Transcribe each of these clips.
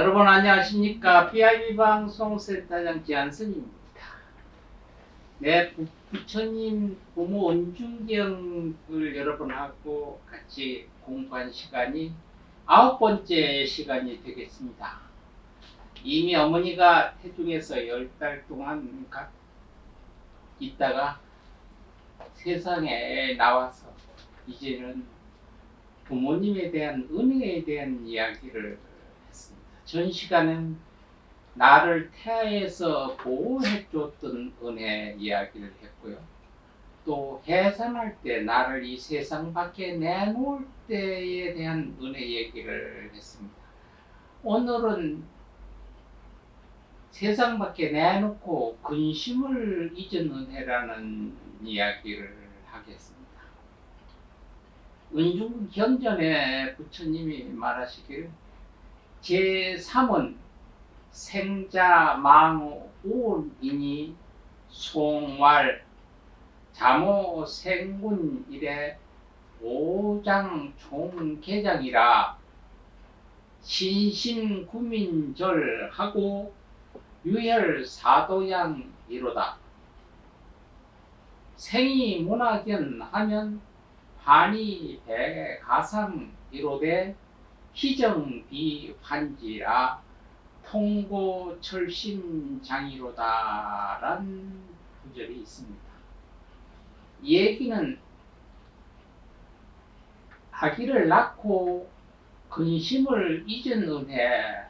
여러분 안녕하십니까? PIB 방송센터장 지한선입니다. 네, 부처님 부모 은중경을 여러분하고 같이 공부한 시간이 9번째 시간이 되겠습니다. 이미 어머니가 태중에서 10달 동안 있다가 세상에 나와서 이제는 부모님에 대한 은혜에 대한 이야기를 했습니다. 전 시간은 나를 태아에서 보호해줬던 은혜 이야기를 했고요. 또 해산할 때 나를 이 세상 밖에 내놓을 때에 대한 은혜 얘기를 했습니다. 오늘은 세상 밖에 내놓고 근심을 잊은 은혜라는 이야기를 하겠습니다. 은중경전에 부처님이 말하시길 제3은 생자 망 우이니 송왈 자모 생군 이래 오장 총개장이라 신신구민절하고 유혈 사도양 이로다. 생이 문화견 하면 환희 배가상 이로되 희정비 환지라 통고철심장이로다란 구절이 있습니다. 이 얘기는 아기를 낳고 근심을 잊은 은혜,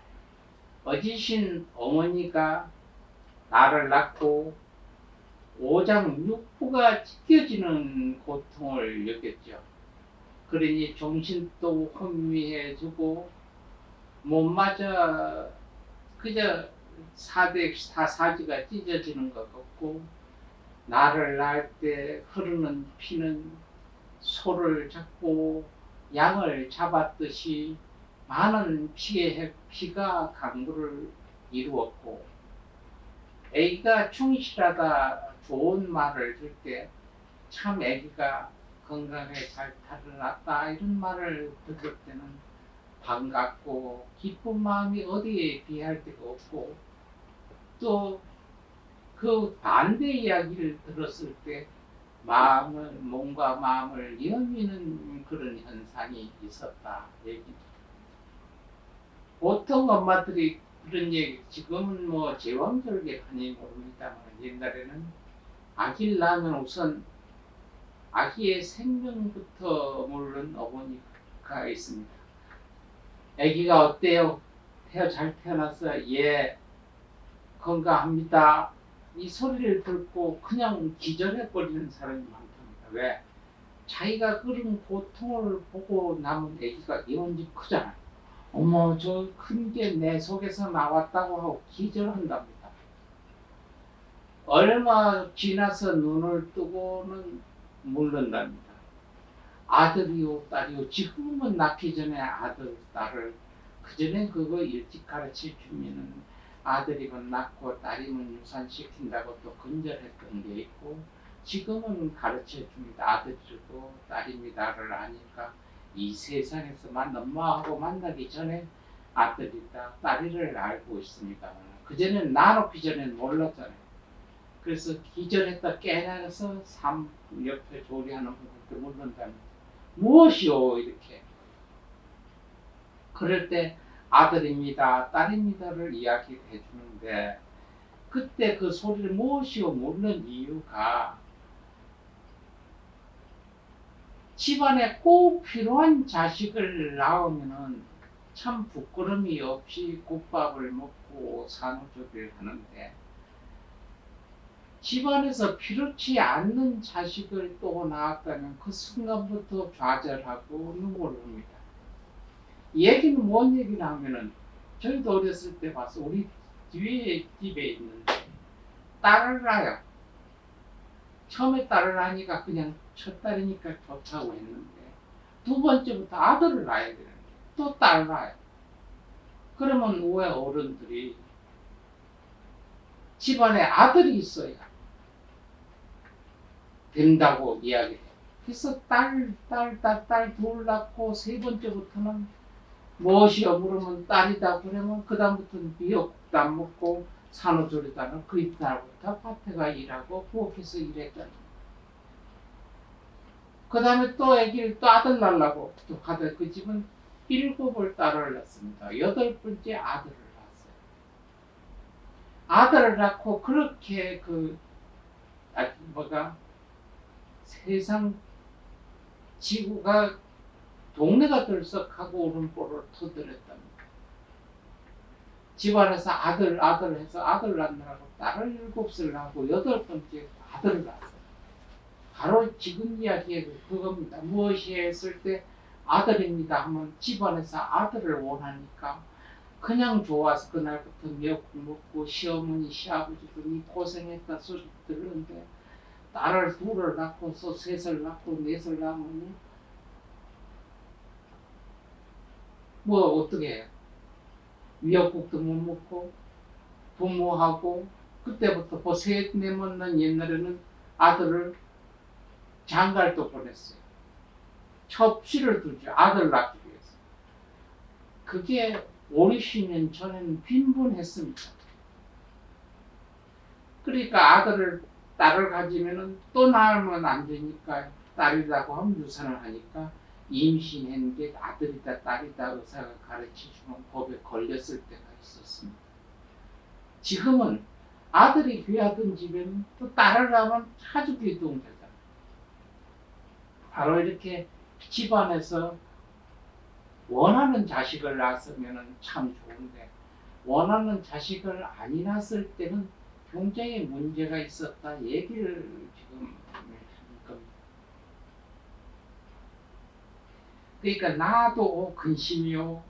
어지신 어머니가 나를 낳고 오장 육부가 찢겨지는 고통을 느꼈죠. 그러니 정신도 혼미해지고 몸마저 그저 사지가 찢어지는 것 같고 나를 낳을 때 흐르는 피는 소를 잡고 양을 잡았듯이 많은 피가 강물을 이루었고 아기가 충실하다 좋은 말을 들 때 참 아기가 건강에 잘 태어났다 이런 말을 들을 때는 반갑고 기쁜 마음이 어디에 비할 데가 없고 또 그 반대 이야기를 들었을 때 몸과 마음을 여미는 그런 현상이 있었다 얘기죠. 보통 엄마들이 그런 얘기 지금은 뭐 제왕절개하니 모릅니다만 옛날에는 아기를 낳으면 우선 아기의 생명부터 물론 어머니가 있습니다. 아기가 어때요? 잘 태어났어요? 예, 건강합니다. 이 소리를 듣고 그냥 기절해버리는 사람이 많답니다. 왜? 자기가 그런 고통을 보고 남은 아기가 이런지 크잖아요. 어머, 저 큰 게 내 속에서 나왔다고 하고 기절한답니다. 얼마 지나서 눈을 뜨고는 모른답니다. 아들이요, 딸이요. 지금은 낳기 전에 아들, 딸을 그전에 그거 일찍 가르쳐 주면은 아들이면 낳고 딸이면 유산시킨다고 또 근절했던 게 있고 지금은 가르쳐 줍니다. 아들이고 딸입니다를 아니까 이 세상에서만 엄마하고 만나기 전에 아들이다, 딸이를 알고 있습니다. 그전엔 나놓기 전엔 몰랐잖아요. 그래서 기절했다 깨달아서 삶 옆에 조리하는 분들도 묻는답니다. 무엇이요? 이렇게. 그럴 때 아들입니다, 딸입니다를 이야기를 해주는데 그때 그 소리를 무엇이요? 묻는 이유가 집안에 꼭 필요한 자식을 낳으면은 참 부끄러움이 없이 국밥을 먹고 산후조리를 하는데 집안에서 필요치 않는 자식을 또 낳았다면 그 순간부터 좌절하고 눈물을 옵니다. 이 얘기는 뭔 얘기를 하면은 저희도 어렸을 때 봐서 우리 뒤에 집에 있는데 딸을 낳아요. 처음에 딸을 낳으니까 그냥 첫 딸이니까 좋다고 했는데 두 번째부터 아들을 낳아야 되는데 또 딸을 낳아요. 그러면 왜 어른들이 집안에 아들이 있어야 된다고 이야기해요. 그래서 딸 둘 낳고 세 번째부터는 무엇이여 물으면 딸이다 그러면 그 다음부터는 미역국도 안 먹고 산후조리도 안 하고 그 이날부터 밭에가 일하고 부엌에서 일했던. 그 다음에 또 아기를 또 아들 낳으려고 또 가다 그 집은 7을 딸을 낳습니다. 8번째 아들을 낳았어요. 아들을 낳고 그렇게 세상 지구가 동네가 들썩하고 울음보를 터뜨렸답니다. 집안에서 아들 해서 아들 낳느라고 딸을 7을 낳고 8번째 아들을 낳았어요. 바로 지금 이야기의 그겁니다. 무엇이 했을 때 아들입니다 하면 집안에서 아들을 원하니까 그냥 좋아서 그날부터 미역국 먹고 시어머니 시아버지들이 고생했다 소리 들었는데 딸을 2을 낳고서 3을 낳고 4을 낳으면 뭐 어떻게 해요? 미역국도 못 먹고 부모하고 그때부터 셋 내먹는 옛날에는 아들을 장가도 보냈어요. 첩시를 두죠. 아들 낳기 위해서. 그게 50년 전에는 빈번했습니다. 그러니까 딸을 가지면은 또 낳으면 안 되니까 딸이라고 하면 유산을 하니까 임신한 게 아들이다 딸이다 의사가 가르쳐주면 법에 걸렸을 때가 있었습니다. 지금은 아들이 귀하던 집에는 또 딸을 낳으면 아주 귀동자다. 바로 이렇게 집안에서 원하는 자식을 낳았으면 참 좋은데 원하는 자식을 안 낳았을 때는 굉장히 문제가 있었다 얘기를 지금 하는 겁니다. 그러니까 낳아도 근심이요.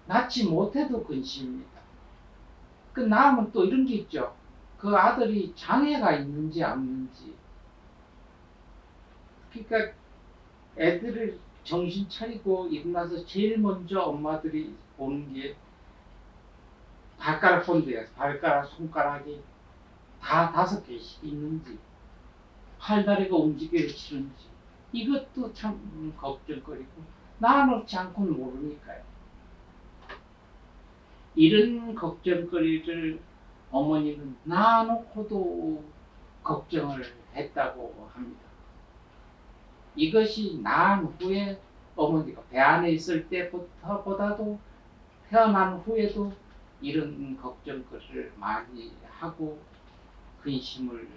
낳지 못해도 근심입니다. 그 낳으면 또 이런 게 있죠. 그 아들이 장애가 있는지 없는지. 그러니까 애들을 정신 차리고 일어나서 제일 먼저 엄마들이 보는 게 발가락 본대요. 발가락, 손가락이 다 5개씩 있는지, 팔다리가 움직이기 싫은지. 이것도 참 걱정거리고 낳아놓지 않고는 모르니까요. 이런 걱정거리를 어머니는 낳아놓고도 걱정을 했다고 합니다. 이것이 낳은 후에 어머니가 배 안에 있을 때보다도 태어난 후에도 이런 걱정거리를 많이 하고 근심을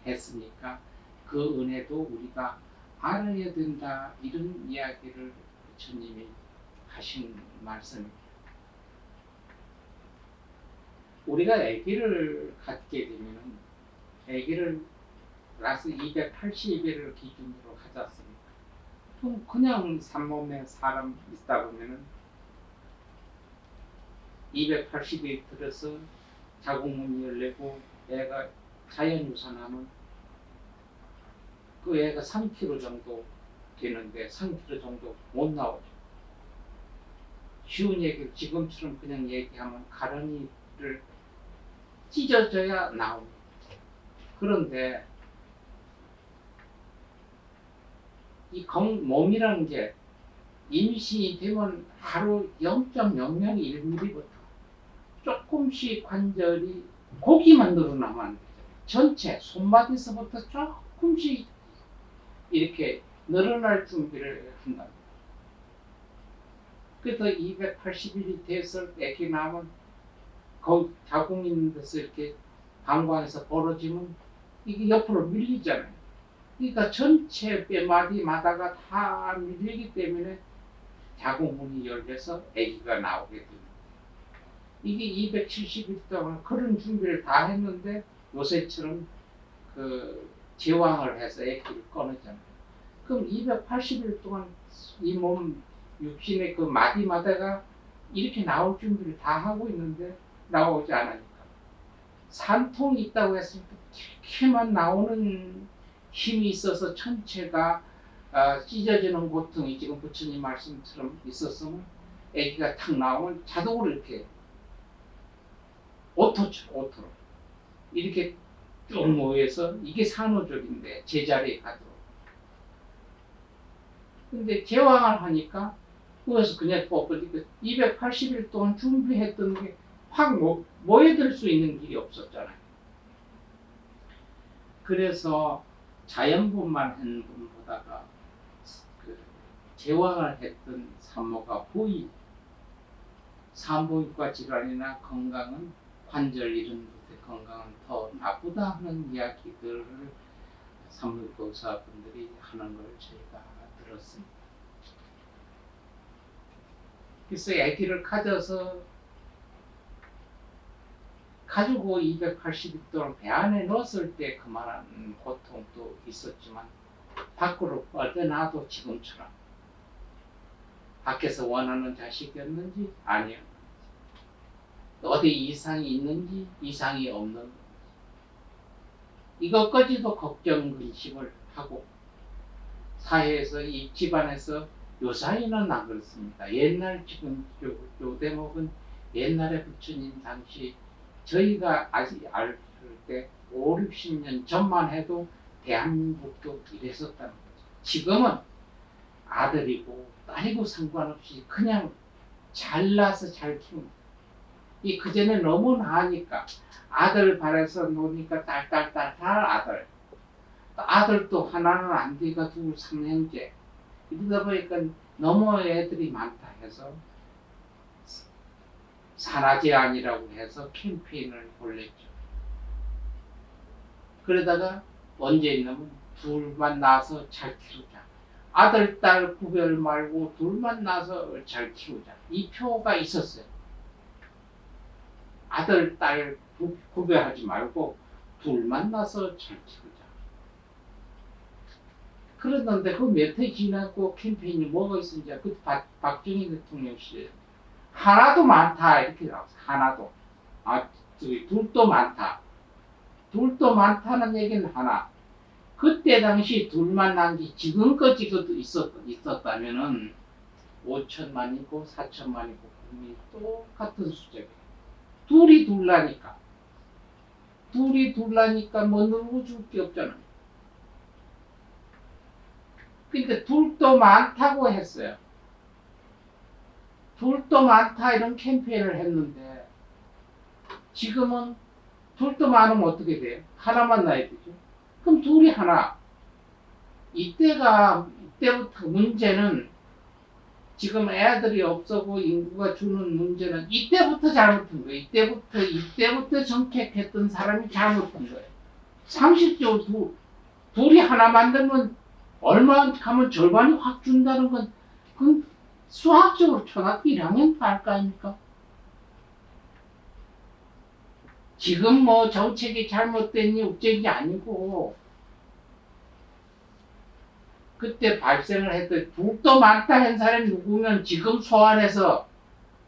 했으니까 그 은혜도 우리가 알아야 된다 이런 이야기를 부처님이 하신 말씀입니다. 우리가 아기를 갖게 되면 아기를 플러스 280일을 기준으로 하지 않습니까? 그럼 그냥 산몸에 사람 있다 보면은 280일 들어서 자궁문이 열리고 애가 자연유산하면 그 애가 3kg 정도 되는데 3kg 정도 못 나오죠. 쉬운 얘기를 지금처럼 그냥 얘기하면 가랑이를 찢어져야 나옵니다. 그런데 이 몸이라는 게 임신이 되면 하루 0.0001mm부터 조금씩 관절이 고기만 늘어나면 안 되죠. 전체 손바닥에서부터 조금씩 이렇게 늘어날 준비를 한답니다. 그래서 280일이 돼서 애기 나면 거기 자궁 있는 데서 이렇게 방광에서 벌어지면 이게 옆으로 밀리잖아요. 그러니까 전체 뼈마디마다가 다 밀리기 때문에 자궁문이 열려서 아기가 나오게 됩니다. 이게 270일 동안 그런 준비를 다 했는데 요새처럼 제왕을 해서 아기를 꺼내잖아요. 그럼 280일 동안 이 몸 육신의 그 마디마다가 이렇게 나올 준비를 다 하고 있는데 나오지 않으니까 산통이 있다고 했을 때 이렇게만 나오는 힘이 있어서 천체가 찢어지는 고통이 지금 부처님 말씀처럼 있었으면 아기가 탁 나오면 자동으로 이렇게 오토로 이렇게 쭉 모여서 이게 산후조리인데 제자리에 가도록. 근데 제왕을 하니까 학교에서 그냥 뽑으니까 280일 동안 준비했던 게 확 모여들 수 있는 길이 없었잖아요. 그래서 자연분만 한 분보다가 그 제왕을 했던 산모가 부위 산부인과 질환이나 건강은 관절 이런 것의 건강은 더 나쁘다 하는 이야기들을 산부인과 의사분들이 하는 걸 저희가 들었습니다. 그래서 아기를 가지고 280일 동안 배 안에 넣었을 때 그만한 고통도 있었지만 밖으로 뻗어나도 지금처럼 밖에서 원하는 자식이었는지 아니었는지 어디 이상이 있는지 이상이 없는지 이것까지도 걱정 근심을 하고 사회에서 이 집안에서 요사이는 안 그렇습니다. 옛날 지금 요 대목은 옛날에 부처님 당시 저희가 아직 알 때 5, 60년 전만 해도 대한민국도 이랬었다는 거죠. 지금은 아들이고 딸이고 상관없이 그냥 잘나서 잘 키웁니다. 이 그전에 너무 나으니까 아들 발에서 노니까 딸 아들. 아들도 하나는 안 되니까 둘 삼형제. 이러다 보니까 너무 애들이 많다 해서 산하제한이라고 해서 캠페인을 벌였죠. 그러다가 언제 있냐면 둘만 낳아서 잘 키우자. 아들, 딸 구별 말고 둘만 낳아서 잘 키우자. 이 표가 있었어요. 아들, 딸 구별하지 말고 둘만 낳아서 잘 키우자. 그랬는데 그 몇 해 지나고 캠페인이 뭐가 있었는지 그 박정희 대통령 시절 하나도 많다 이렇게 나왔어. 하나도. 둘도 많다. 둘도 많다는 얘기는 하나. 그때 당시 둘만 난 게 지금까지 있었다면은 5천만이고 4천만이고 국민이 똑같은 숫자예요. 둘이 둘라니까 뭐 늘고 줄 게 없잖아요. 그러니까 둘도 많다고 했어요. 둘도 많다 이런 캠페인을 했는데 지금은 둘도 많으면 어떻게 돼요? 하나만 낳아야 되죠. 그럼 둘이 하나. 이때부터 문제는 지금 애들이 없어고 인구가 주는 문제는 이때부터 잘못한 거예요. 이때부터 정책했던 사람이 잘못한 거예요. 상식적으로 둘이 하나 만들면 얼마 가면 절반이 확 준다는 건 그건 수학적으로 초등학교 1학년 할 거 아닙니까? 지금 뭐 정책이 잘못됐니 어쩐지 아니고 그때 발생을 했던 둘도 많다 한 사람이 누구면 지금 소환해서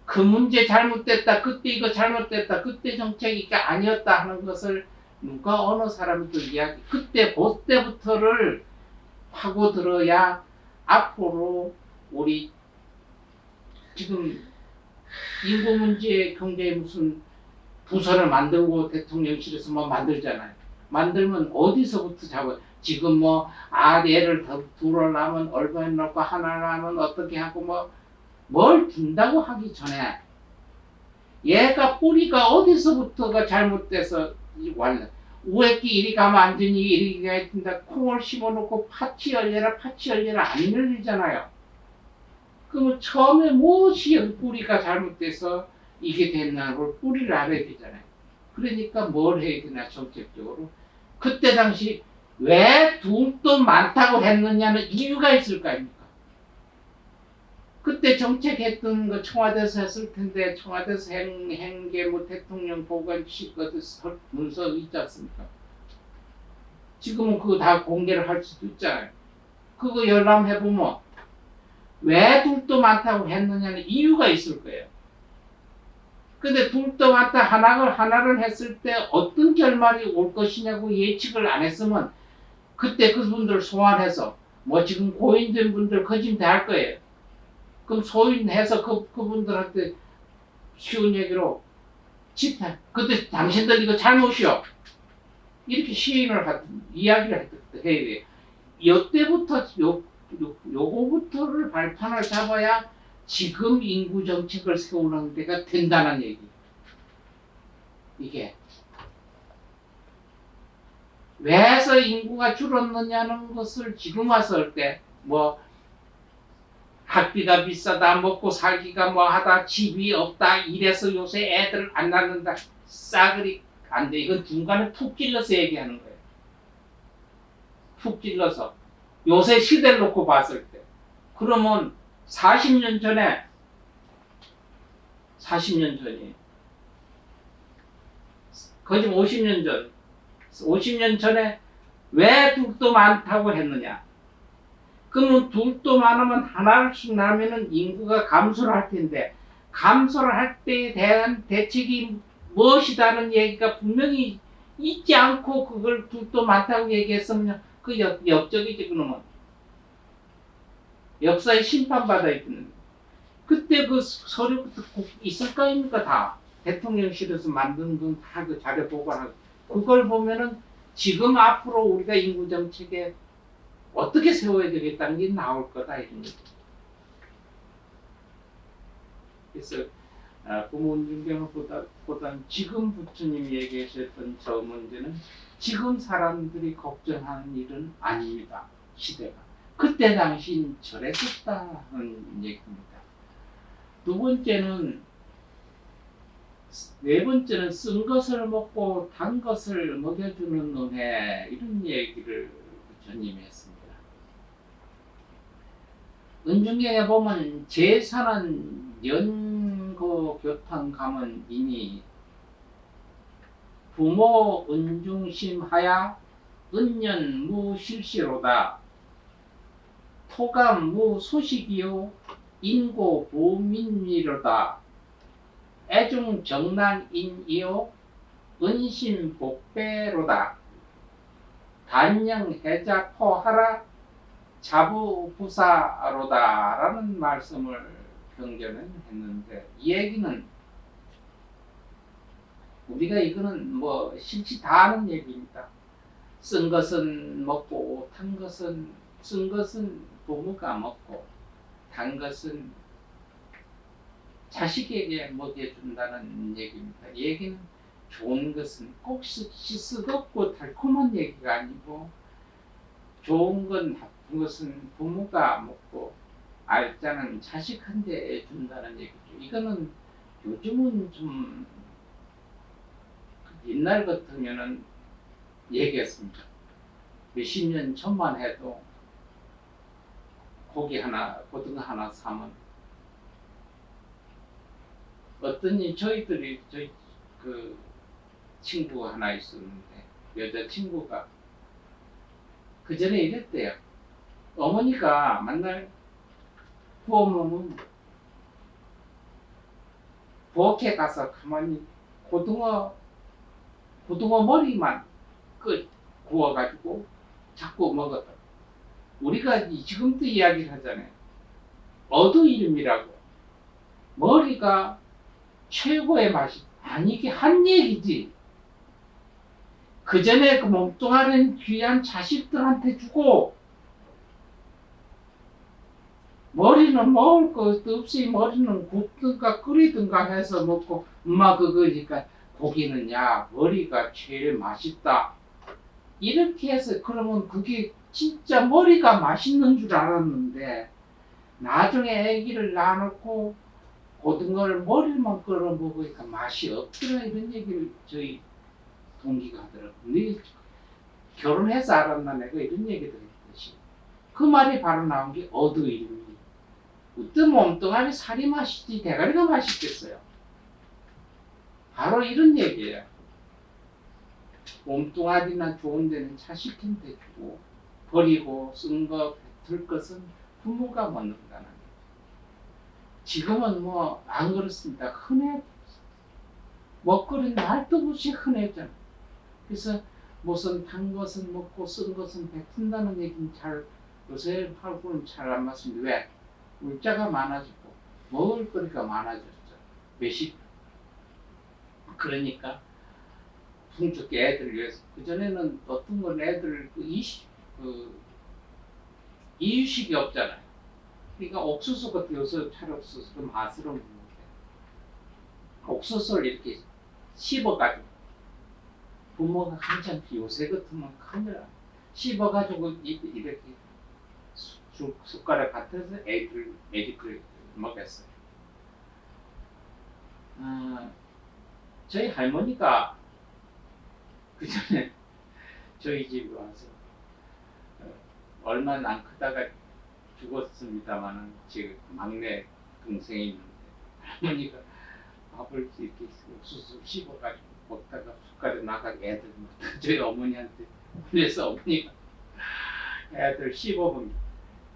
그 문제 잘못됐다 그때 이거 잘못됐다 그때 정책이 이게 아니었다 하는 것을 누가 어느 사람도 이야기 그때부터를 파고들어야 앞으로 우리 지금 인구 문제 경제에 무슨 부서를 만들고 대통령실에서 뭐 만들잖아요. 만들면 어디서부터 잡아? 지금 뭐 얘를 둘을 낳으면 얼마나 낳고 하나 낳으면 어떻게 하고 뭘 준다고 하기 전에 얘가 뿌리가 어디서부터가 잘못돼서 왔나? 우에끼 이리 가면 안 되니 이리 가야 된다. 콩을 심어놓고 팥이 열려라 안 열리잖아요. 그러면 처음에 무엇이 뿌리가 잘못돼서 이게 됐나를 뿌리를 알아야 되잖아요. 그러니까 뭘 해야 되나 정책적으로. 그때 당시 왜 둘도 많다고 했느냐는 이유가 있을 거 아닙니까? 그때 정책했던 거 청와대에서 했을 텐데 청와대에서 행계 대통령 보관식 문서 있지 않습니까? 지금은 그거 다 공개를 할 수도 있잖아요. 그거 열람해보면 왜 둘도 많다고 했느냐는 이유가 있을 거예요. 근데 둘도 많다 하나를 했을 때 어떤 결말이 올 것이냐고 예측을 안 했으면 그때 그분들 소환해서 지금 고인된 분들 거짓 다 할 거예요. 그럼 소인해서 그분들한테 쉬운 얘기로 집회 그때 당신들 이거 잘못이요 이렇게 이야기를 해야 돼요. 요때부터 요거부터를 발판을 잡아야 지금 인구 정책을 세우는 데가 된다는 얘기. 이게 왜 해서 인구가 줄었느냐는 것을 지금 와서 할 때 뭐 학비가 비싸다, 먹고 살기가 뭐 하다, 집이 없다, 이래서 요새 애들 안 낳는다, 싸그리 안 돼. 이건 중간에 푹 찔러서 얘기하는 거예요. 푹 찔러서 요새 시대를 놓고 봤을 때. 그러면 40년 전에 40년 전이 거짓 50년 전 50년 전에 왜 둘도 많다고 했느냐? 그러면 둘도 많으면 하나씩 나면은 인구가 감소를 할 텐데, 감소를 할 때에 대한 대책이 무엇이다는 얘기가 분명히 있지 않고 그걸 둘도 많다고 얘기했으면 그 역적이지. 그러면 역사에 심판받아 있는. 그때 그 서류부터 꼭 있을 거 아닙니까? 다 대통령실에서 만든 건 다 그 자료 보관하고, 그걸 보면은 지금 앞으로 우리가 인구 정책에 어떻게 세워야 되겠다는 게 나올 거다 이런 얘기. 그래서 부모님경보다는 지금 부처님이 얘기하셨던 저 문제는 지금 사람들이 걱정하는 일은 아닙니다. 시대가 그때 당시엔 저랬었다는 얘기입니다. 네 번째는 쓴 것을 먹고 단 것을 먹여주는 놈에 이런 얘기를 부처님이 했습니다. 은중경에 보면 제사는 연고 교탕 가면 이니 부모 은중심하야 은연 무실시로다. 토감 무소식이요 인고 부민미로다. 애중 정난인이요 은심 복배로다. 단영 해자포하라 자부부사로다 라는 말씀을 경전은 했는데, 이 얘기는 우리가 이거는 뭐 실치 다 아는 얘기입니다. 쓴 것은 먹고 탄 것은, 쓴 것은 부모가 먹고 단 것은 자식에게 먹여준다는 얘기입니다. 이 얘기는 좋은 것은 꼭 쓰겁고 달콤한 얘기가 아니고, 좋은 건 나쁜 것은 부모가 먹고 알짜는 자식한테 준다는 얘기죠. 이거는 요즘은 좀 옛날 같으면은 얘기했습니다. 몇십 년 전만 해도 고기 하나, 고등어 하나 사면 어떤 저희 그 친구 하나 있었는데, 여자 친구가 그 전에 이랬대요. 어머니가 맨날 구워먹으면 부엌에 가서 가만히 고등어 머리만 구워가지고 자꾸 먹었다. 우리가 지금도 이야기를 하잖아요. 어두 이름이라고. 머리가 최고의 맛이, 아니 이게 한 얘기지. 그 전에 그 몸뚱아리는 귀한 자식들한테 주고, 머리는 먹을 것도 없이 머리는 굽든가 끓이든가 해서 먹고, 엄마 그거니까 고기는 야 머리가 제일 맛있다 이렇게 해서, 그러면 그게 진짜 머리가 맛있는 줄 알았는데, 나중에 아기를 낳아놓고 고등어를 머리만 끓여 먹으니까 맛이 없더라 이런 얘기를 저희 동기가 하더라고. 네 결혼해서 알았나 내가 이런 얘기를 했듯이, 그 말이 바로 나온 게 어두 이름이. 어떤 몸뚱아리 살이 맛있지 대가리가 맛있겠어요. 바로 이런 얘기예요. 몸뚱아리나 좋은 데는 자식한테 주고, 버리고 쓴 거 뱉을 것은 부모가 먹는다는 거예요. 지금은 뭐 안 그렇습니다. 흔해. 먹거리 말도 없이 흔해져. 그래서 무슨 단 것은 먹고 쓴 것은 뱉는다는 얘기는 요새 팔고는 잘 안 맞습니다. 왜? 물자가 많아지고 먹을 거리가 많아졌죠. 외식. 그러니까 풍족게 애들을 위해서. 그전에는 어떤 건 애들 이유식이 없잖아요. 그러니까 옥수수 같은 요새 찰옥수수도 맛으로 먹는데 옥수수를 이렇게 씹어가지고 부모가 한참 요새 같으면 큰일 나. 씹어가지고 이렇게 숟가락 같아서 애기들 먹였어요. 저희 할머니가 그 전에 저희 집에 와서 얼마 안 크다가 죽었습니다만은 지금 막내 동생이 있는데 할머니가 밥을 이렇게 옥수수 씹어가지고 먹다가 숟가락 나가게 애들 먹다 저희 어머니한테 그래서 어머니가 애들 씹어봅니다.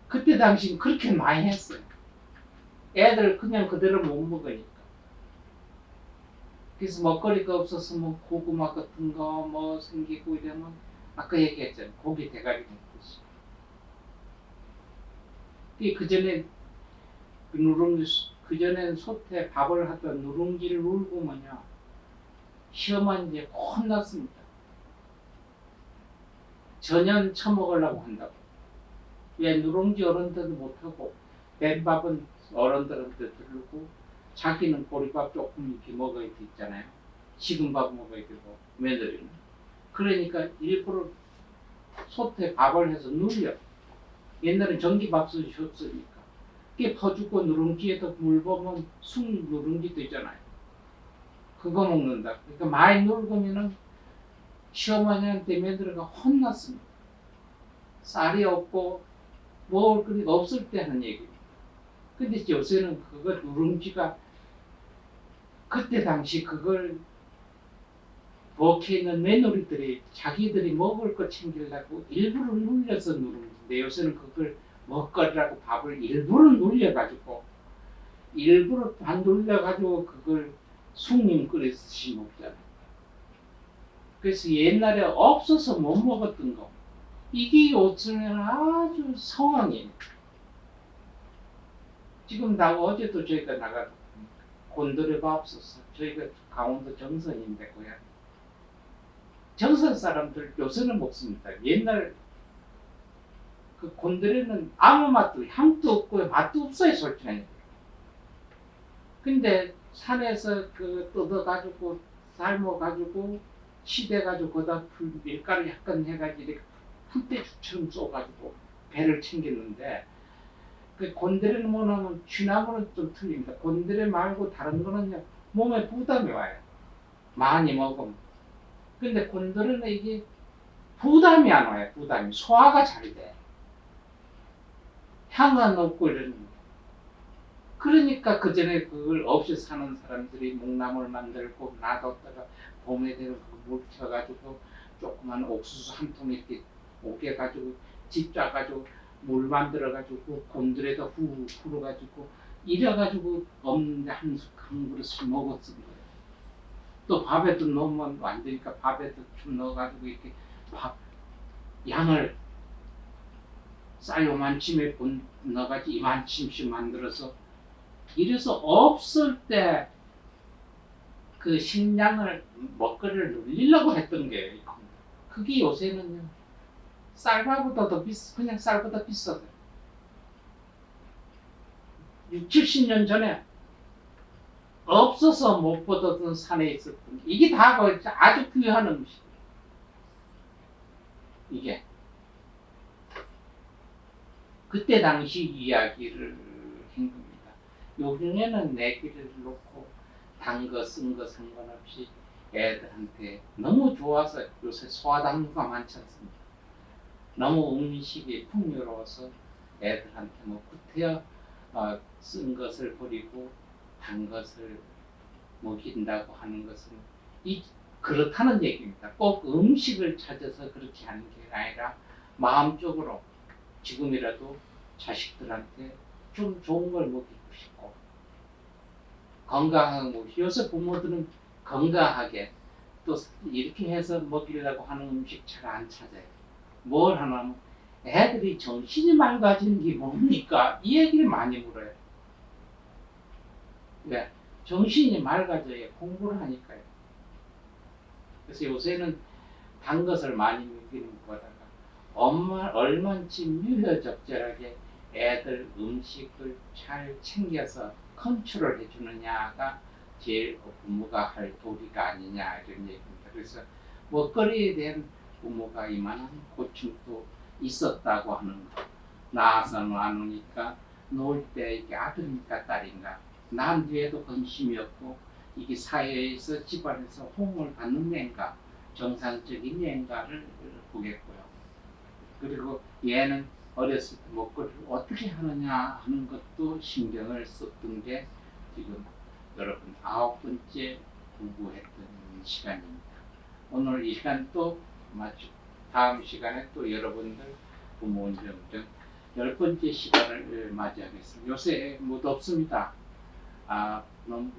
그때 당시는 그렇게 많이 했어요. 애들 그냥 그대로 못 먹으니까. 그래서 먹거리가 없었으면 고구마 같은 거 뭐 생기고 이러면 아까 얘기했잖아요. 고기 대가리 먹듯이. 그 전에 그전엔 솥에 밥을 하던 누룽지를 울고면요 시어머니 이제 혼났습니다. 전혀 처먹으려고 한다고. 왜 누룽지 어른들도 못하고 맨밥은 어른들한테 들르고 자기는 보리밥 조금 이렇게 먹어야 되잖아요. 식은 밥 먹어야 되고 며느리는. 그러니까 일부러 솥에 밥을 해서 눌려. 옛날엔 전기밥솥이 없으니까. 그게 퍼주고 누룽지에다 물 보면 쑥 누룽지도 있잖아요. 그거 먹는다. 그러니까 많이 누르면은 시어머니한테 며느리가 혼났습니다. 쌀이 없고 먹을 거리가 없을 때 하는 얘기입니다. 근데 요새는 그거 누룽지가 그때 당시 그걸 부엌에 있는 며느리들이 자기들이 먹을 거 챙기려고 일부러 눌려서 누룽지인데 요새는 그걸 먹거리라고 밥을 일부러 눌려가지고 일부러 반 눌려가지고 그걸 숭늉 끓여서 먹잖아요. 그래서 옛날에 없어서 못 먹었던 거 이게 요즘에는 아주 상황이에요. 지금 어제도 저희가 나가 곤드레밥솥 저희가 강원도 정선인데 고향 정선 사람들 요새는 먹습니다. 옛날 그 곤드레는 아무 맛도 향도 없고 맛도 없어요 솔직히. 근데 산에서 그 뜯어가지고 삶아가지고 시대가지고 거기다 밀가루 약간 해가지고 이렇게 풀떼죽처럼 쏘가지고 배를 챙겼는데 그 곤드레는 뭐냐면 쥐나무는 좀 틀립니다. 곤드레 말고 다른 거는요 몸에 부담이 와요. 많이 먹으면. 근데 곤드레는 이게 부담이 안 와요. 부담이 소화가 잘 돼. 향은 없고 이러는 거. 그러니까 그 전에 그걸 없이 사는 사람들이 묵나물 만들고 놔뒀다가 봄에 되면 물 켜가지고 조그만 옥수수 한 통 이렇게 오게가지고 집 짜가지고 물 만들어가지고 곤드레에다 후 풀어가지고 이래가지고 없는데 한 그릇씩 먹었던 거예요. 또 밥에도 넣으면 안 되니까 밥에도 좀 넣어가지고 이렇게 밥 양을 쌀 요만침에 넣어가지고 이만침씩 만들어서 이래서 없을 때 그 식량을 먹거리를 늘리려고 했던 게 그게 요새는요 쌀밥보다 더 그냥 쌀보다 비싸요. 6, 70년 전에 없어서 못 받았던 산에 있었던 이게 다 아주 귀한 음식. 이게 그때 당시 이야기를 한 겁니다. 요즘에는 내기를 놓고 단 거 쓴 거 상관없이 애들한테 너무 좋아서 요새 소화당뇨가 많지 않습니까? 너무 음식이 풍요로워서 애들한테 뭐 구태여 쓴 것을 버리고 단 것을 먹인다고 하는 것은 그렇다는 얘기입니다. 꼭 음식을 찾아서 그렇게 하는 게 아니라 마음적으로 지금이라도 자식들한테 좀 좋은 걸 먹이고 싶고 건강한 거. 요새 부모들은 건강하게 또 이렇게 해서 먹이려고 하는 음식 잘 안 찾아요. 뭘 하냐면 애들이 정신이 맑아지는 게 뭡니까? 이 얘기를 많이 물어요. 왜? 정신이 맑아져야 공부를 하니까요. 그래서 요새는 단 것을 많이 먹이는 것보다가 얼마쯤 유효적절하게 애들 음식을 잘 챙겨서 컨트롤 해주느냐가 제일 부모가 할 도리가 아니냐 이런 얘기입니다. 그래서 먹거리에 대한 부모가 이만한 고충도 있었다고 하는 거. 낳아서 놔놓으니까 놓을 때 이게 아들인가 딸인가 낳은 뒤에도 관심이 없고 이게 사회에서 집안에서 호응을 받는 애인가 정상적인 애인가를 보겠고요. 그리고 얘는 어렸을 때 먹거리를 어떻게 하느냐 하는 것도 신경을 썼던 게 지금 여러분 9번째 공부했던 시간입니다. 오늘 이 시간 또 마치고 다음 시간에 또 여러분들 부모님들 10번째 시간을 맞이하겠습니다. 요새 뭐 덥습니다. 너무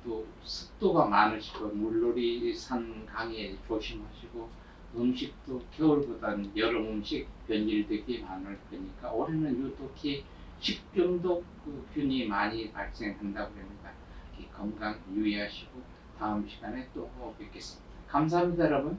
또 습도가 많으시고 물놀이 산 강에 조심하시고 음식도 겨울보다는 여름 음식 변질되기 많을 거니까 올해는 유독히 식중독 균이 많이 발생한다고 합니다. 건강 유의하시고 다음 시간에 또 뵙겠습니다. 감사합니다, 여러분.